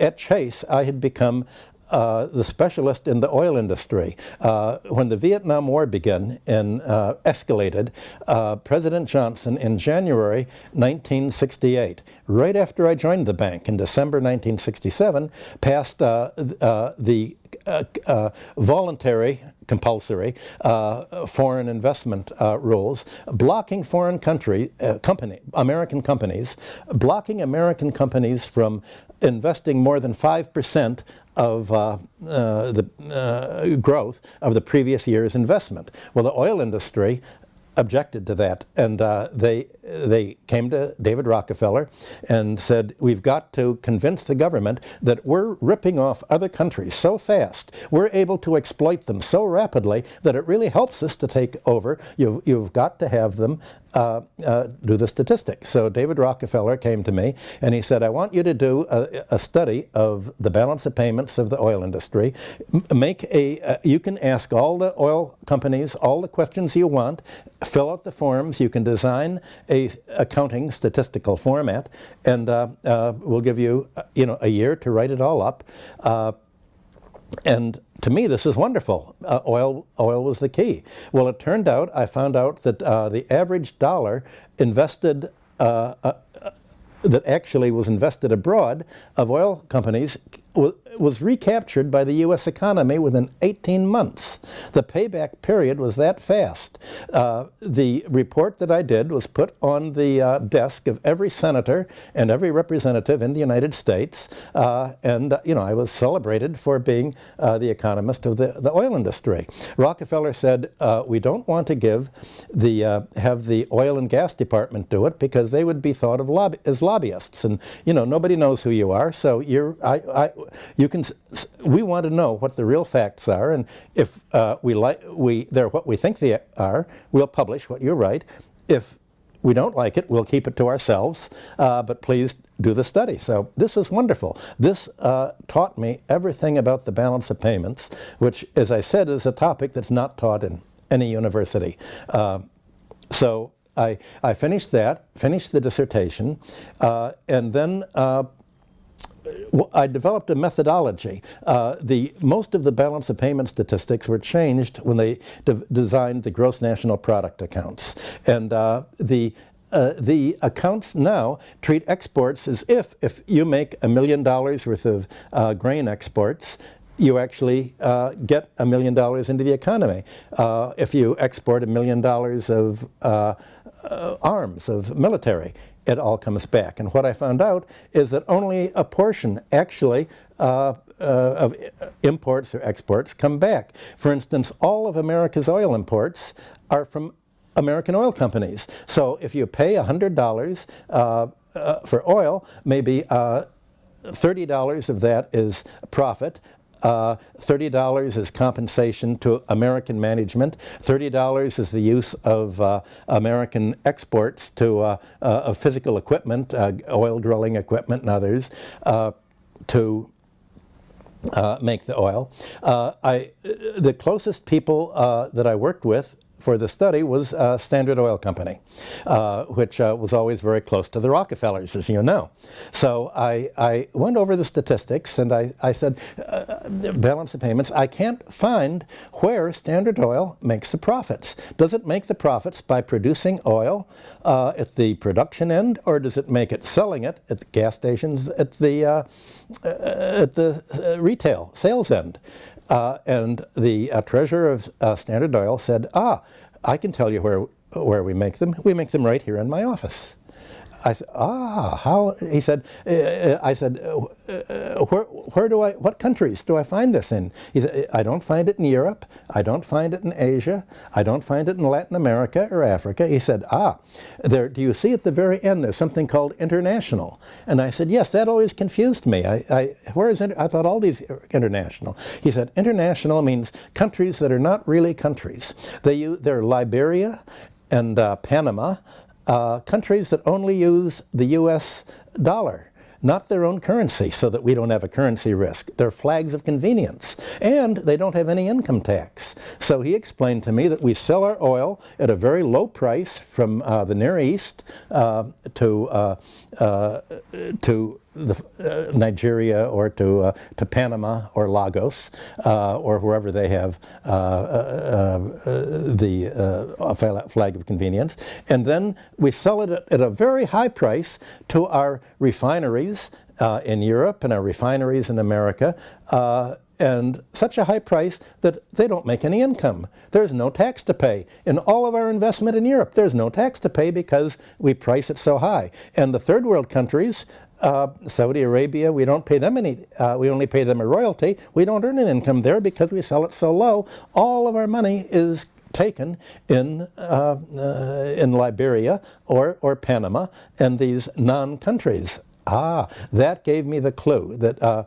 at Chase, I had become the specialist in the oil industry. When the Vietnam War began and escalated, President Johnson in January 1968, right after I joined the bank in December 1967, passed the voluntary, compulsory foreign investment rules, blocking American companies, blocking American companies from investing more than 5% of the growth of the previous year's investment. Well, the oil industry objected to that, and they came to David Rockefeller and said, we've got to convince the government that we're ripping off other countries so fast, we're able to exploit them so rapidly that it really helps us to take over. You've got to have them do the statistics. So David Rockefeller came to me and he said, I want you to do a study of the balance of payments of the oil industry. You can ask all the oil companies all the questions you want, fill out the forms, you can design a accounting statistical format, and we'll give you a year to write it all up. And to me, this is wonderful. Oil was the key. Well, it turned out, I found out that the average dollar invested, that actually was invested abroad of oil companies was recaptured by the U.S. economy within 18 months. The payback period was that fast. The report that I did was put on the desk of every senator and every representative in the United States, and I was celebrated for being the economist of the oil industry. Rockefeller said, we don't want to have the oil and gas department do it because they would be thought of as lobbyists, and nobody knows who you are, so we want to know what the real facts are, and if they're what we think they are, we'll publish what you write. If we don't like it, we'll keep it to ourselves, but please do the study. So this was wonderful. This taught me everything about the balance of payments, which, as I said, is a topic that's not taught in any university. So I finished the dissertation, and then I developed a methodology. Most of the balance of payment statistics were changed when they designed the gross national product accounts. And the accounts now treat exports as if you make $1 million worth of grain exports, you actually get $1 million into the economy. If you export $1 million of arms, of military, it all comes back. And what I found out is that only a portion actually of imports or exports come back. For instance, all of America's oil imports are from American oil companies. So if you pay $100 for oil, maybe $30 of that is profit, $30 is compensation to American management, $30 is the use of American exports to of physical equipment, oil drilling equipment and others, to make the oil. The closest people that I worked with for the study was Standard Oil Company, which was always very close to the Rockefellers, as you know. So I went over the statistics and I said, balance of payments, I can't find where Standard Oil makes the profits. Does it make the profits by producing oil at the production end, or does it make it selling it at the gas stations at the retail sales end? And the treasurer of Standard Oil said, I can tell you where we make them. We make them right here in my office. I said, how? He said, I said, what countries do I find this in? He said, I don't find it in Europe, I don't find it in Asia, I don't find it in Latin America or Africa. He said, do you see at the very end there's something called international? And I said, yes, that always confused me. Where is it? I thought all these are international. He said, international means countries that are not really countries. They're Liberia and Panama, countries that only use the U.S. dollar, not their own currency, so that we don't have a currency risk. They're flags of convenience, and they don't have any income tax. So he explained to me that we sell our oil at a very low price from the Near East to Nigeria or to Panama or Lagos or wherever they have the flag of convenience. And then we sell it at a very high price to our refineries in Europe and our refineries in America. And such a high price that they don't make any income. There's no tax to pay. In all of our investment in Europe, there's no tax to pay because we price it so high. And the third world countries, Saudi Arabia, we don't pay them any, we only pay them a royalty. We don't earn an income there because we sell it so low. All of our money is taken in Liberia or Panama and these non-countries. That gave me the clue that